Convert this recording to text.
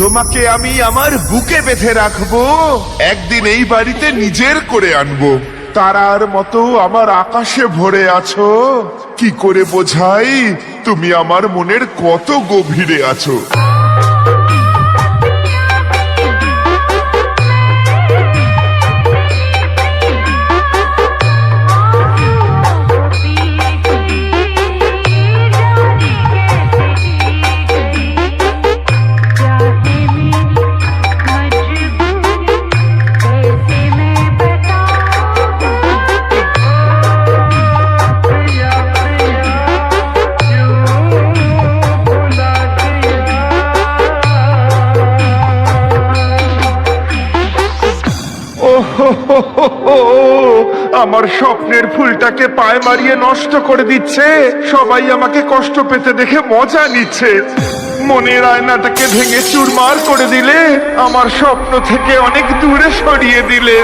তোমাকে আমি আমার বুকে বেঁধে রাখবো, একদিন এই বাড়িতে নিজের করে আনবো। তারার মতো আমার আকাশে ভরে আছো, কি করে বোঝাই তুমি আমার মনের কত গভীরে আছো। আমার স্বপ্নের ফুলটাকে পায়ে মারিয়ে নষ্ট করে দিচ্ছে। সবাই আমাকে কষ্ট পেতে দেখে মজা নিচ্ছে। মনের আয়নাটাকে ভেঙে চুরমার করে দিলে, আমার স্বপ্ন থেকে অনেক দূরে সরিয়ে দিলে।